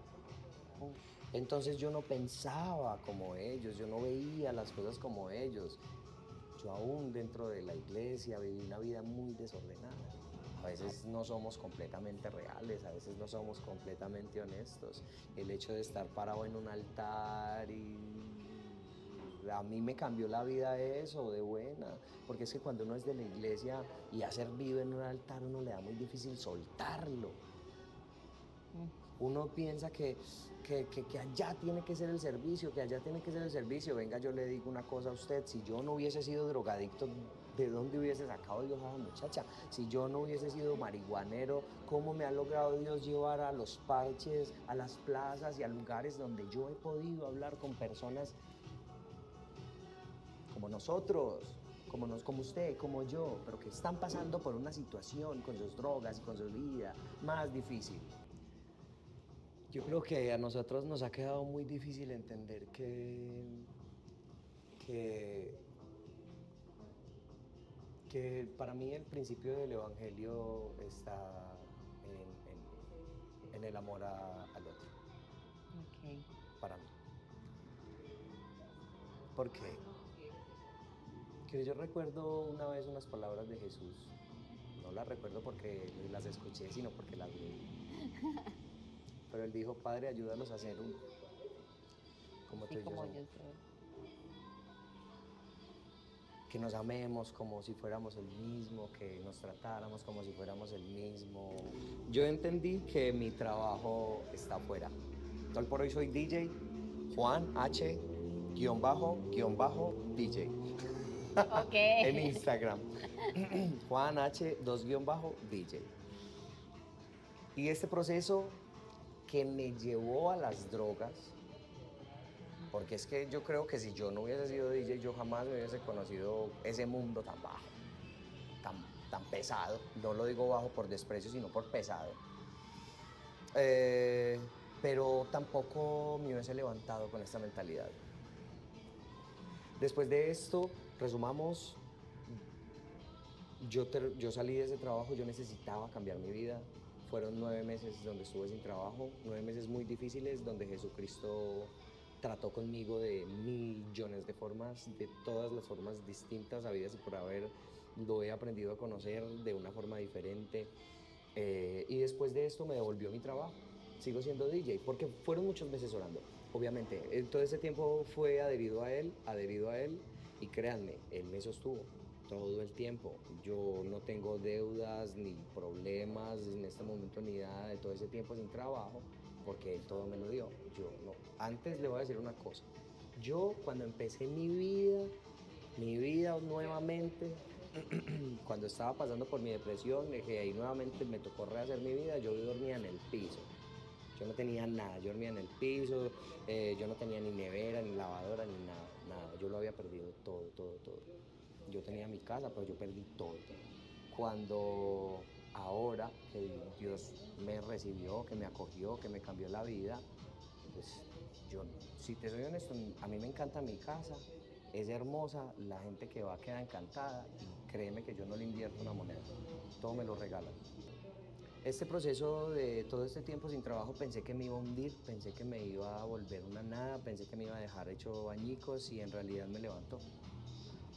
Entonces yo no pensaba como ellos, yo no veía las cosas como ellos. Yo aún dentro de la iglesia viví una vida muy desordenada. A veces no somos completamente reales, a veces no somos completamente honestos. El hecho de estar parado en un altar y a mí me cambió la vida eso, de buena, porque es que cuando uno es de la iglesia y ha servido en un altar, uno le da muy difícil soltarlo. Uno piensa que allá tiene que ser el servicio, que allá tiene que ser el servicio. Venga, yo le digo una cosa a usted, si yo no hubiese sido drogadicto, ¿de dónde hubiese sacado Dios a la muchacha? Si yo no hubiese sido marihuanero, ¿cómo me ha logrado Dios llevar a los parches, a las plazas y a lugares donde yo he podido hablar con personas como nosotros, como usted, como yo, pero que están pasando por una situación con sus drogas y con su vida más difícil? Yo creo que a nosotros nos ha quedado muy difícil entender que, que para mí el principio del Evangelio está en el amor al otro. Okay. Para mí. ¿Por qué? Que yo recuerdo una vez unas palabras de Jesús. No las recuerdo porque las escuché, sino porque las leí. Pero él dijo, Padre, ayúdalos a ser uno, como tú y yo Como somos. yo soy. Que nos amemos como si fuéramos el mismo, que nos tratáramos como si fuéramos el mismo. Yo entendí que mi trabajo está afuera. Hoy por hoy soy DJ, Juan H. DJ. Ok. En Instagram. Juan H. 2-DJ. Y este proceso que me llevó a las drogas, porque es que yo creo que si yo no hubiese sido DJ, yo jamás me hubiese conocido ese mundo tan bajo, tan pesado. No lo digo bajo por desprecio, sino por pesado. Pero tampoco me hubiese levantado con esta mentalidad. Después de esto, resumamos, yo salí de ese trabajo, yo necesitaba cambiar mi vida. Fueron 9 meses donde estuve sin trabajo, 9 meses muy difíciles donde Jesucristo trató conmigo de millones de formas, de todas las formas distintas, habidas y por haber. Lo he aprendido a conocer de una forma diferente. Y después de esto me devolvió mi trabajo. Sigo siendo DJ porque fueron muchos meses orando. Obviamente, todo ese tiempo fue adherido a él, y créanme, él me sostuvo todo el tiempo. Yo no tengo deudas ni problemas en este momento ni nada de todo ese tiempo sin trabajo porque él todo me lo dio. Yo no. Antes le voy a decir una cosa. Yo cuando empecé mi vida nuevamente, cuando estaba pasando por mi depresión, que ahí nuevamente me tocó rehacer mi vida, yo dormía en el piso. Yo no tenía nada, yo dormía en el piso, yo no tenía ni nevera, ni lavadora, ni nada. Yo lo había perdido todo. Yo tenía mi casa, pero yo perdí todo. Cuando ahora que Dios me recibió, que me acogió, que me cambió la vida, pues yo, si te soy honesto, a mí me encanta mi casa, es hermosa, la gente que va queda encantada y créeme que yo no le invierto una moneda, todo me lo regalan. Este proceso de todo este tiempo sin trabajo pensé que me iba a hundir, pensé que me iba a volver una nada, pensé que me iba a dejar hecho añicos y en realidad me levantó.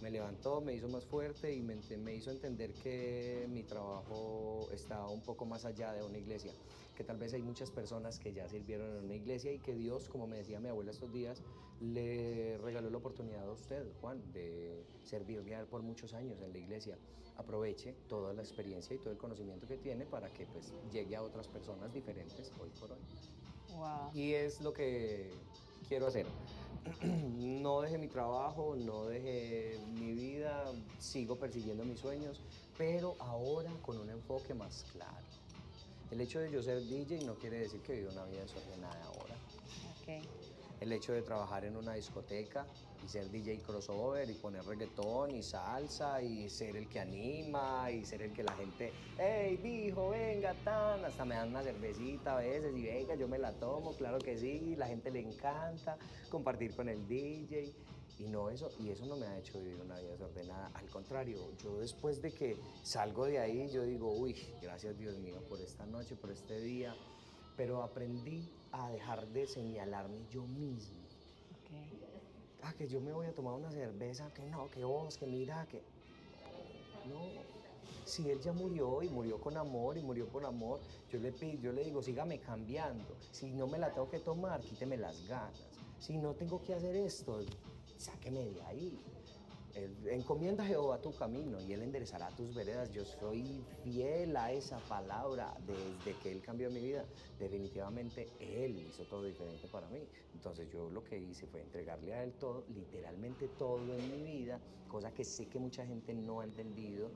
Me levantó, me hizo más fuerte y me hizo entender que mi trabajo estaba un poco más allá de una iglesia, que tal vez hay muchas personas que ya sirvieron en una iglesia y que Dios, como me decía mi abuela estos días, le regaló la oportunidad a usted, Juan, de servirle a él por muchos años en la iglesia. Aproveche toda la experiencia y todo el conocimiento que tiene para que pues llegue a otras personas diferentes hoy por hoy. Wow. Y es lo que quiero hacer. No dejé mi trabajo, no dejé mi vida, sigo persiguiendo mis sueños, pero ahora con un enfoque más claro. El hecho de yo ser DJ no quiere decir que viva una vida desordenada ahora. Okay. El hecho de trabajar en una discoteca y ser DJ crossover y poner reggaetón y salsa y ser el que anima y ser el que la gente, hey, dijo, venga, tan, hasta me dan una cervecita a veces y venga, yo me la tomo, claro que sí, la gente le encanta compartir con el DJ. Y eso no me ha hecho vivir una vida desordenada. Al contrario, yo después de que salgo de ahí, yo digo, uy, gracias Dios mío por esta noche, por este día. Pero aprendí a dejar de señalarme yo mismo. Okay. Que yo me voy a tomar una cerveza, que no, que vos, que mira, que... No, si él ya murió y murió con amor y murió por amor, yo le digo, sígame cambiando. Si no me la tengo que tomar, quíteme las ganas. Si no tengo que hacer esto, sáqueme de ahí. Encomienda a Jehová tu camino y Él enderezará tus veredas. Yo soy fiel a esa palabra desde que Él cambió mi vida. Definitivamente Él hizo todo diferente para mí. Entonces yo lo que hice fue entregarle a Él todo, literalmente todo en mi vida, cosa que sé que mucha gente no ha entendido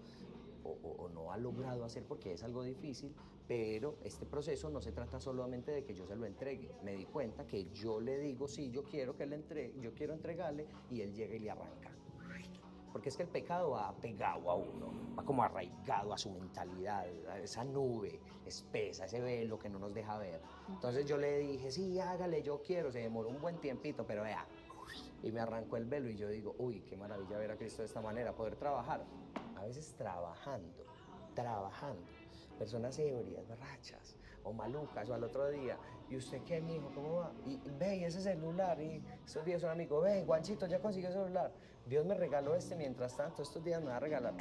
o no ha logrado hacer porque es algo difícil, pero este proceso no se trata solamente de que yo se lo entregue. Me di cuenta que yo le digo, sí, yo quiero que él entregue, yo quiero entregarle y él llega y le arranca. Porque es que el pecado va pegado a uno, va como arraigado a su mentalidad, a esa nube espesa, ese velo que no nos deja ver. Entonces yo le dije, sí, hágale, yo quiero, se demoró un buen tiempito, pero vea, y me arrancó el velo y yo digo, uy, qué maravilla ver a Cristo de esta manera, poder trabajar, a veces trabajando, personas ebrias, borrachas o malucas, o al otro día, ¿y usted qué, mijo? ¿Cómo va? Y ve, y ese celular, y estos días un amigo, ve, Juanchito, ya consiguió celular. Dios me regaló este, mientras tanto, estos días me va a regalar.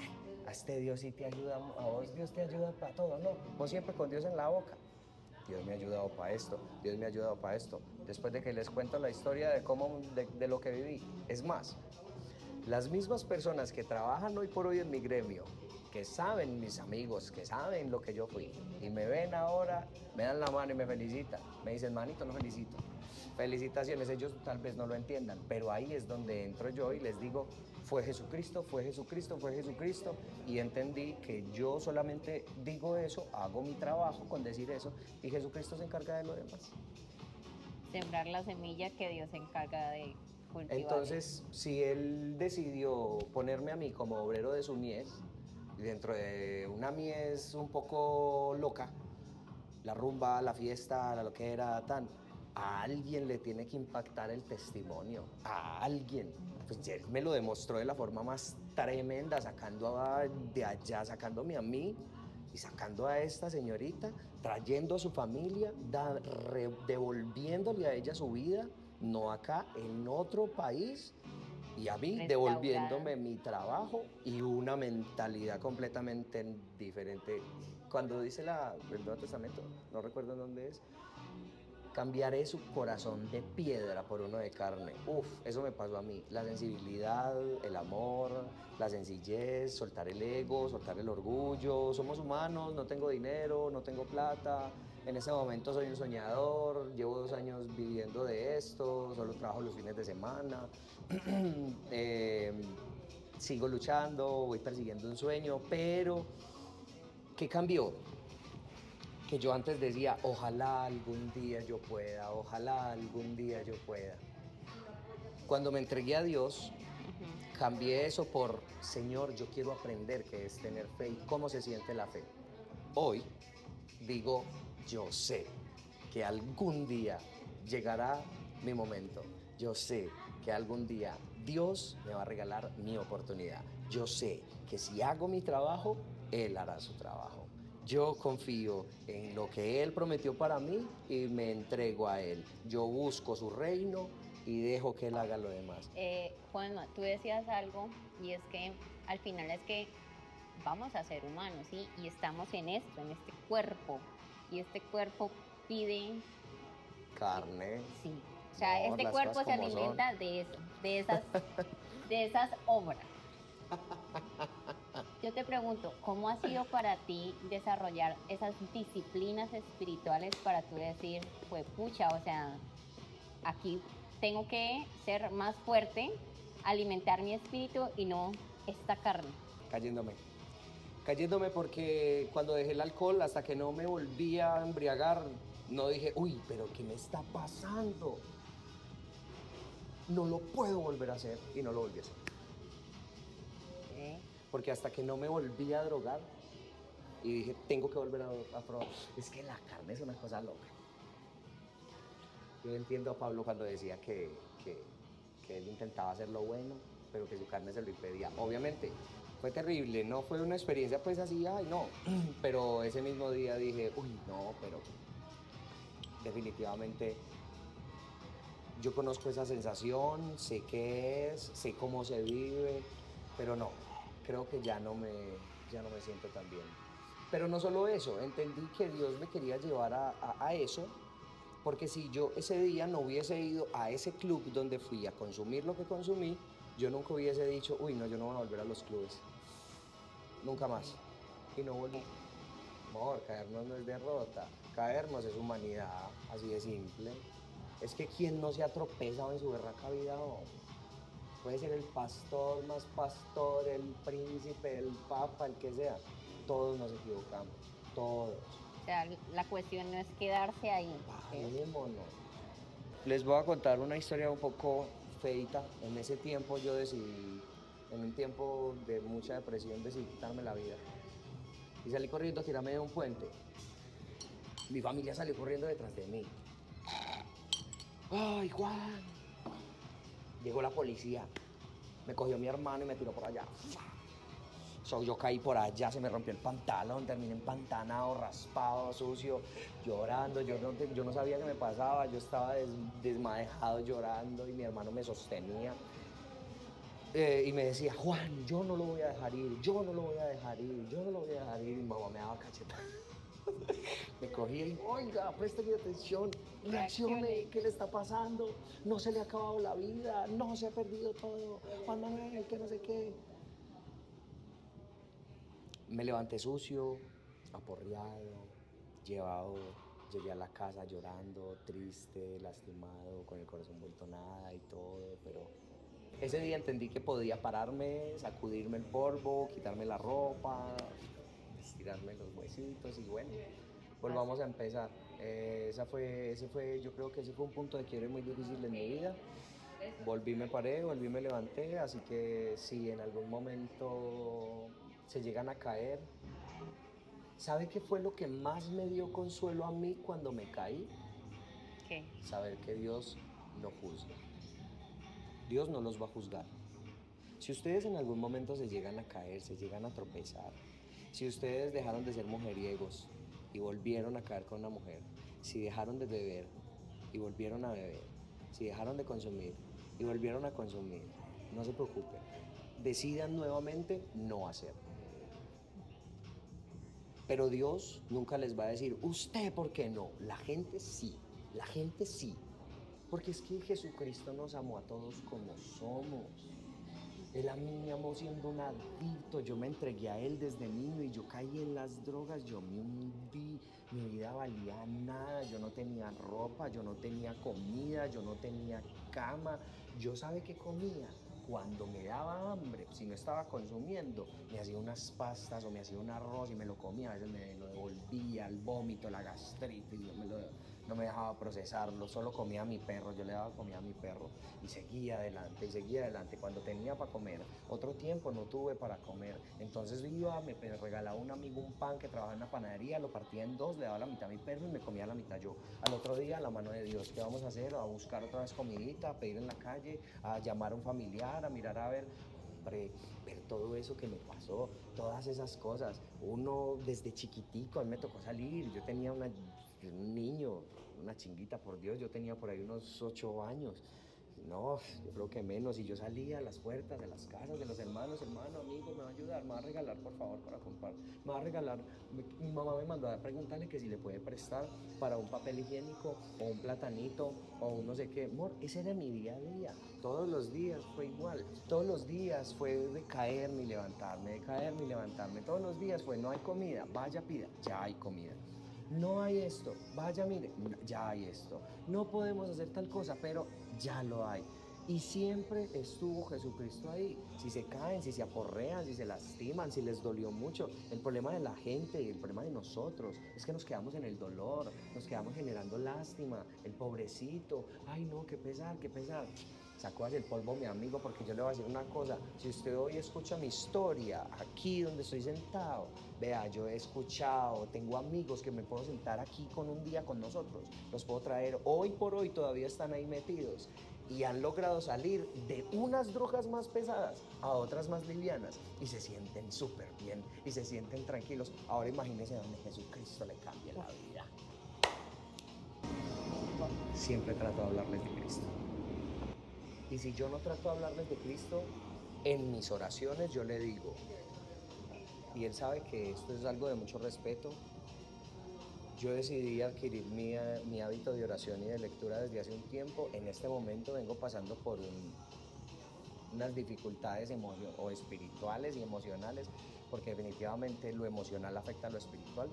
A este Dios sí te ayuda, a vos Dios te ayuda para todo, ¿no? Vos siempre con Dios en la boca. Dios me ha ayudado para esto, Dios me ha ayudado para esto. Después de que les cuento la historia de lo que viví. Es más, las mismas personas que trabajan hoy por hoy en mi gremio, que saben, mis amigos, que saben lo que yo fui, y me ven ahora, me dan la mano y me felicitan. Me dicen, manito, lo felicito. felicitaciones, ellos tal vez no lo entiendan, pero ahí es donde entro yo y les digo, fue Jesucristo, fue Jesucristo, fue Jesucristo, y entendí que yo solamente digo eso, hago mi trabajo con decir eso, y Jesucristo se encarga de lo demás. Sembrar la semilla que Dios se encarga de cultivar. Entonces, si Él decidió ponerme a mí como obrero de su mies, dentro de una mies un poco loca, la rumba, la fiesta, la loquera, tan, a alguien le tiene que impactar el testimonio, a alguien. Pues él me lo demostró de la forma más tremenda, de allá, sacándome a mí y sacando a esta señorita, trayendo a su familia, devolviéndole a ella su vida, no acá, en otro país, y a mí devolviéndome mi trabajo y una mentalidad completamente diferente. Cuando dice el Nuevo Testamento, no recuerdo en dónde es, cambiaré su corazón de piedra por uno de carne. Uf, eso me pasó a mí. La sensibilidad, el amor, la sencillez, soltar el ego, soltar el orgullo. Somos humanos, no tengo dinero, no tengo plata. En ese momento soy un soñador, llevo 2 años viviendo de esto, solo trabajo los fines de semana. Sigo luchando, voy persiguiendo un sueño, pero ¿qué cambió? Que yo antes decía, ojalá algún día yo pueda, ojalá algún día yo pueda. Cuando me entregué a Dios, cambié eso por, Señor, yo quiero aprender qué es tener fe y cómo se siente la fe. Hoy digo, yo sé que algún día llegará mi momento. Yo sé que algún día Dios me va a regalar mi oportunidad. Yo sé que si hago mi trabajo, Él hará su trabajo. Yo confío en lo que Él prometió para mí y me entrego a Él. Yo busco su reino y dejo que Él haga lo demás. Juanma, tú decías algo y es que al final es que vamos a ser humanos, ¿sí? Y estamos en esto, en este cuerpo. Y este cuerpo pide carne. Sí. O sea, No, este las cuerpo cosas se como son. alimenta de eso, de esas obras. Yo te pregunto, ¿cómo ha sido para ti desarrollar esas disciplinas espirituales para tú decir, pues pucha, o sea, aquí tengo que ser más fuerte, alimentar mi espíritu y no esta carne? Cayéndome porque cuando dejé el alcohol, hasta que no me volví a embriagar, no dije, uy, pero ¿qué me está pasando? No lo puedo volver a hacer, y no lo volví a hacer. Porque hasta que no me volví a drogar y dije, tengo que volver a probar. Es que la carne es una cosa loca. Yo entiendo a Pablo cuando decía que él intentaba hacer lo bueno, pero que su carne se lo impedía. Obviamente, fue terrible, no fue una experiencia pues así, ay no, pero ese mismo día dije, uy, no, pero definitivamente yo conozco esa sensación, sé qué es, sé cómo se vive, pero no, creo que ya no me siento tan bien. Pero no solo eso, entendí que Dios me quería llevar a eso, porque si yo ese día no hubiese ido a ese club donde fui a consumir lo que consumí, yo nunca hubiese dicho, uy, no, yo no voy a volver a los clubes, nunca más. Y no volví. Amor, caernos no es derrota, caernos es humanidad, así de simple. Es que quien no se ha tropezado en su berraca vida, no. Puede ser el pastor más pastor, el príncipe, el papa, el que sea. Todos nos equivocamos, todos. O sea, la cuestión no es quedarse ahí. Parémonos. Les voy a contar una historia un poco feita. En ese tiempo yo decidí, en un tiempo de mucha depresión, decidí quitarme la vida. Y salí corriendo a tirarme de un puente. Mi familia salió corriendo detrás de mí. ¡Ay, Juan! Llegó la policía. Me cogió mi hermano y me tiró por allá. Yo caí por allá, se me rompió el pantalón, terminé empantanado, raspado, sucio, llorando. Yo no sabía qué me pasaba, yo estaba desmadejado llorando y mi hermano me sostenía. Y me decía, Juan, yo no lo voy a dejar ir, yo no lo voy a dejar ir, yo no lo voy a dejar ir. Y mi mamá me daba cachetada. Me cogía y, oiga, présteme atención, reaccione, ¿qué le está pasando? No se le ha acabado la vida, no se ha perdido todo, Juan Manuel, que no sé qué. Me levanté sucio, aporreado, llevado Llegué a la casa llorando, triste, lastimado, con el corazón vuelto nada y todo, pero ese día entendí que podía pararme, sacudirme el polvo, quitarme la ropa, estirarme los huesitos y bueno, volvamos a empezar. Yo creo que ese fue un punto de quiebre muy difícil en mi vida. Volví, me paré, volví, me levanté, así que si en algún momento se llegan a caer, ¿sabe qué fue lo que más me dio consuelo a mí cuando me caí? ¿Qué? Saber que Dios no juzga. Dios no los va a juzgar. Si ustedes en algún momento se llegan a caer, se llegan a tropezar, si ustedes dejaron de ser mujeriegos y volvieron a caer con una mujer, si dejaron de beber y volvieron a beber, si dejaron de consumir y volvieron a consumir, no se preocupen, decidan nuevamente no hacerlo. Pero Dios nunca les va a decir, usted, ¿por qué no? La gente sí, la gente sí. Porque es que Jesucristo nos amó a todos como somos. Él a mí me amó siendo un adicto, yo me entregué a Él desde niño y yo caí en las drogas, yo me hundí, mi vida valía nada, yo no tenía ropa, yo no tenía comida, yo no tenía cama, yo ¿sabe qué comía? Cuando me daba hambre, si no estaba consumiendo, me hacía unas pastas o me hacía un arroz y me lo comía, a veces me lo devolvía, el vómito, la gastritis, no me dejaba procesarlo, solo comía a mi perro, yo le daba comida a mi perro y seguía adelante y seguía adelante. Cuando tenía para comer, otro tiempo no tuve para comer, entonces iba, me regalaba un amigo un pan que trabajaba en una panadería, lo partía en dos, le daba la mitad a mi perro y me comía la mitad yo. Al otro día, a la mano de Dios, ¿qué vamos a hacer? A buscar otra vez comidita, a pedir en la calle, a llamar a un familiar, a mirar a ver. Hombre, ver todo eso que me pasó, todas esas cosas. Uno desde chiquitico, a mí me tocó salir, yo tenía un niño, una chinguita, por Dios, yo tenía por ahí unos 8 años. No, yo creo que menos. Y yo salía a las puertas de las casas de los hermanos, hermano, amigo, me va a ayudar, me va a regalar, por favor, para comprar. Me va a regalar. Mi mamá me mandó a preguntarle que si le puede prestar para un papel higiénico o un platanito o un no sé qué. Amor, ese era mi día a día. Todos los días fue igual. Todos los días fue de caerme y levantarme, de caerme y levantarme. Todos los días fue, no hay comida, vaya pida, ya hay comida. No hay esto, vaya mire, ya hay esto. No podemos hacer tal cosa, pero ya lo hay. Y siempre estuvo Jesucristo ahí. Si se caen, si se aporrean, si se lastiman, si les dolió mucho. El problema de la gente y el problema de nosotros es que nos quedamos en el dolor, nos quedamos generando lástima. El pobrecito, ay no, qué pesar, qué pesar. Sacó hacia el polvo mi amigo, porque yo le voy a decir una cosa. Si usted hoy escucha mi historia, aquí donde estoy sentado, vea, yo he escuchado, tengo amigos que me puedo sentar aquí con un día con nosotros, los puedo traer, hoy por hoy todavía están ahí metidos y han logrado salir de unas drogas más pesadas a otras más livianas y se sienten súper bien y se sienten tranquilos. Ahora imagínense donde Jesucristo le cambia la vida. Siempre trato de hablarles de Cristo. Y si yo no trato de hablarles de Cristo, en mis oraciones yo le digo, y él sabe que esto es algo de mucho respeto, yo decidí adquirir mi hábito de oración y de lectura desde hace un tiempo. En este momento vengo pasando por unas dificultades o espirituales y emocionales, porque definitivamente lo emocional afecta a lo espiritual,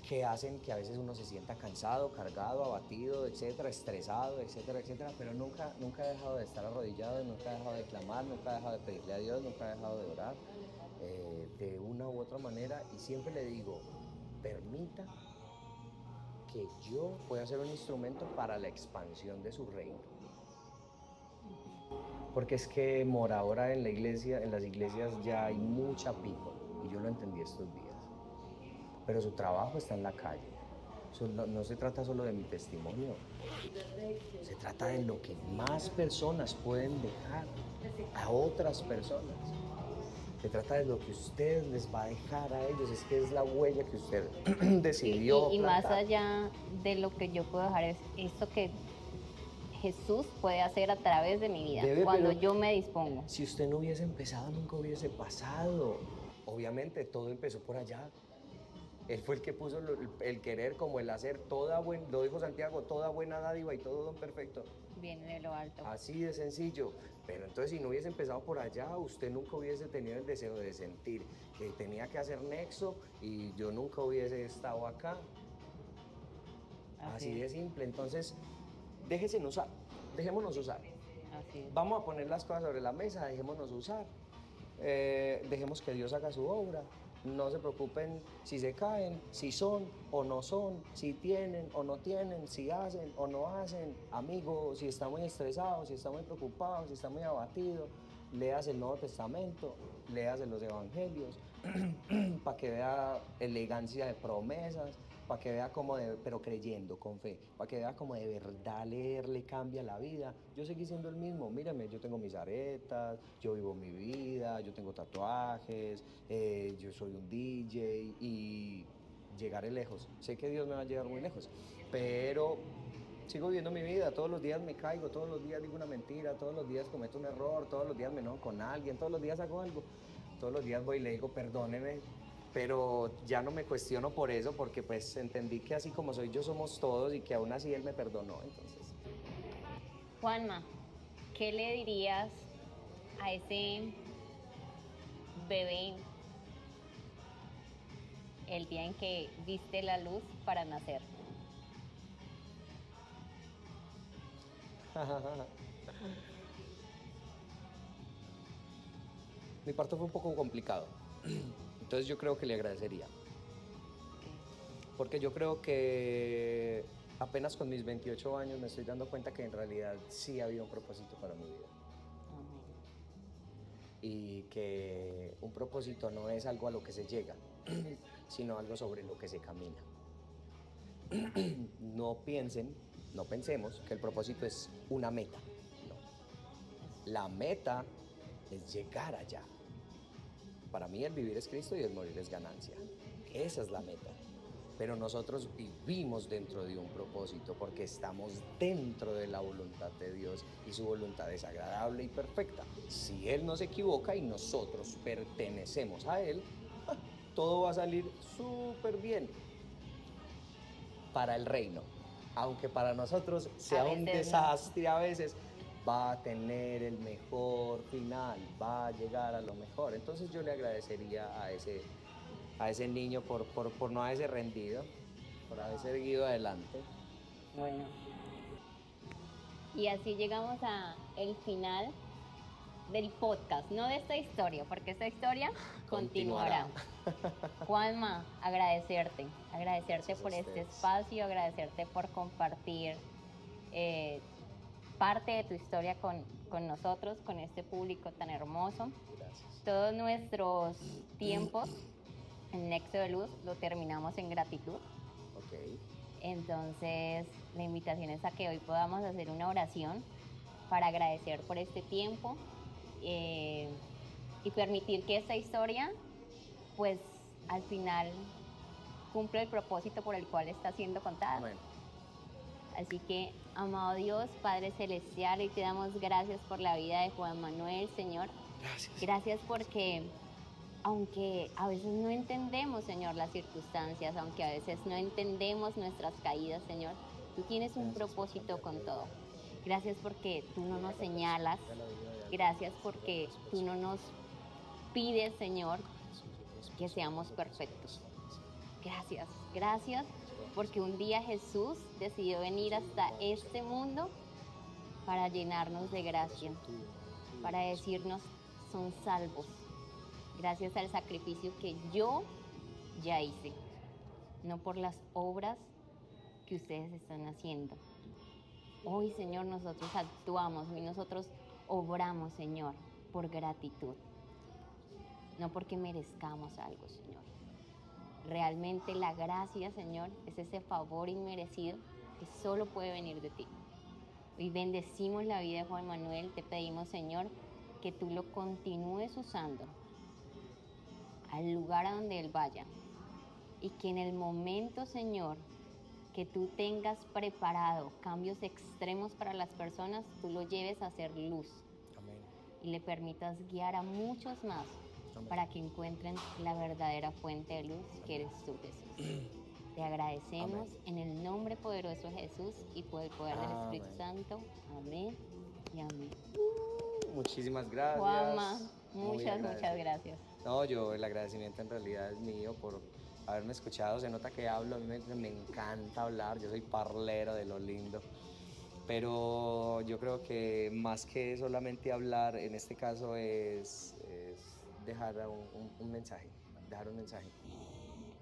que hacen que a veces uno se sienta cansado, cargado, abatido, etcétera, estresado, etcétera, etcétera, pero nunca he dejado de estar arrodillado, nunca he dejado de clamar, nunca he dejado de pedirle a Dios, nunca he dejado de orar, de una u otra manera, y siempre le digo, permita que yo pueda ser un instrumento para la expansión de su reino. Porque es que mora ahora en la iglesia, en las iglesias ya hay mucha people, y yo lo entendí estos días. Pero su trabajo está en la calle. No se trata solo de mi testimonio, se trata de lo que más personas pueden dejar a otras personas. Se trata de lo que usted les va a dejar a ellos, es que es la huella que usted decidió y más plantar. allá de lo que yo puedo dejar, es esto que Jesús puede hacer a través de mi vida, cuando yo me dispongo. Si usted no hubiese empezado, nunca hubiese pasado. Obviamente todo empezó por allá. Él fue el que puso el querer como el hacer, lo dijo Santiago, toda buena dádiva y todo don perfecto. Viene de lo alto. Así de sencillo. Pero entonces si no hubiese empezado por allá, usted nunca hubiese tenido el deseo de sentir que tenía que hacer nexo y yo nunca hubiese estado acá. Así de simple. Entonces, dejémonos usar. Así es. Vamos a poner las cosas sobre la mesa, dejémonos usar. Dejemos que Dios haga su obra. No se preocupen si se caen, si son o no son, si tienen o no tienen, si hacen o no hacen. Amigo, si está muy estresado, si está muy preocupado, si está muy abatido, leas el Nuevo Testamento, leas los Evangelios, para que vea elegancia de promesas, para que vea cómo, pero creyendo, con fe, para que vea cómo de verdad leerle cambia la vida. Yo seguí siendo el mismo, mírame, yo tengo mis aretas, yo vivo mi vida, yo tengo tatuajes, yo soy un DJ y llegaré lejos. Sé que Dios me va a llevar muy lejos, pero sigo viviendo mi vida, todos los días me caigo, todos los días digo una mentira, todos los días cometo un error, todos los días me enojo con alguien, todos los días hago algo, todos los días voy y le digo perdóneme, pero ya no me cuestiono por eso, porque pues entendí que así como soy yo somos todos y que aún así Él me perdonó, entonces. Juanma, ¿qué le dirías a ese bebé el día en que viste la luz para nacer? Mi parto fue un poco complicado, entonces yo creo que le agradecería, porque yo creo que apenas con mis 28 años me estoy dando cuenta que en realidad sí había un propósito para mi vida. Amén. Y que un propósito no es algo a lo que se llega, sino algo sobre lo que se camina. No pensemos que el propósito es una meta, no. La meta es llegar allá. Para mí el vivir es Cristo y el morir es ganancia. Esa es la meta. Pero nosotros vivimos dentro de un propósito porque estamos dentro de la voluntad de Dios y su voluntad es agradable y perfecta. Si Él no se equivoca y nosotros pertenecemos a Él, todo va a salir súper bien para el reino. Aunque para nosotros sea un desastre a veces, va a tener el mejor final, va a llegar a lo mejor. Entonces yo le agradecería a ese niño por no haberse rendido, por haber seguido adelante. Bueno, y así llegamos a el final del podcast, no de esta historia, porque esta historia continuará. Juanma, agradecerte Gracias por a este ustedes. espacio, agradecerte por compartir parte de tu historia con nosotros, con este público tan hermoso. Gracias. Todos nuestros tiempos en Nexo de Luz lo terminamos en gratitud. Ok. Entonces, la invitación es a que hoy podamos hacer una oración para agradecer por este tiempo y permitir que esta historia, pues, al final cumpla el propósito por el cual está siendo contada. Amén. Así que, amado Dios, Padre Celestial, hoy te damos gracias por la vida de Juan Manuel, Señor. Gracias. Gracias porque aunque a veces no entendemos, Señor, las circunstancias, aunque a veces no entendemos nuestras caídas, Señor, tú tienes un propósito con todo. Gracias porque tú no nos señalas. Gracias porque tú no nos pides, Señor, que seamos perfectos. Gracias, gracias porque un día Jesús decidió venir hasta este mundo para llenarnos de gracia, para decirnos son salvos. Gracias al sacrificio que yo ya hice, no por las obras que ustedes están haciendo. Hoy, Señor, nosotros actuamos y nosotros obramos, Señor, por gratitud, no porque merezcamos algo, Señor. Realmente la gracia, Señor, es ese favor inmerecido que solo puede venir de ti. Hoy bendecimos la vida de Juan Manuel, te pedimos, Señor, que tú lo continúes usando al lugar a donde él vaya y que en el momento, Señor, que tú tengas preparado cambios extremos para las personas, tú lo lleves a hacer luz. Amén. Y le permitas guiar a muchos más. Amén. Para que encuentren la verdadera fuente de luz que eres tú, Jesús. Te agradecemos. Amén. En el nombre poderoso de Jesús y por el poder del Espíritu Santo. Amén y amén. Muchísimas gracias. Juanma, muchas gracias. No, el agradecimiento en realidad es mío haberme escuchado. Se nota que hablo, a mí me encanta hablar, yo soy parlero de lo lindo. Pero yo creo que más que solamente hablar, en este caso es dejar un mensaje, dejar un mensaje.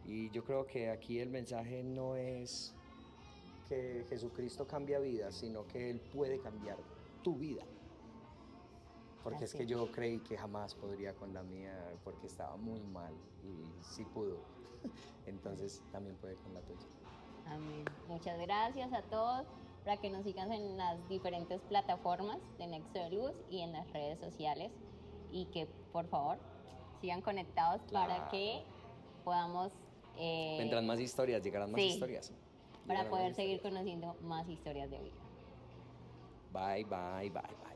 Y yo creo que aquí el mensaje no es que Jesucristo cambia vidas, sino que Él puede cambiar tu vida. Porque es Así que es. yo creí que jamás podría con la mía, porque estaba muy mal y sí pudo. Entonces también puede con la tuya. Amén. Muchas gracias a todos para que nos sigan en las diferentes plataformas de Nexo de Luz y en las redes sociales y que por favor sigan conectados para Claro. que podamos, Vendrán más historias, llegarán más sí, historias. para Llegarán más poder seguir historias. conociendo más historias de vida. Bye, bye, bye, bye.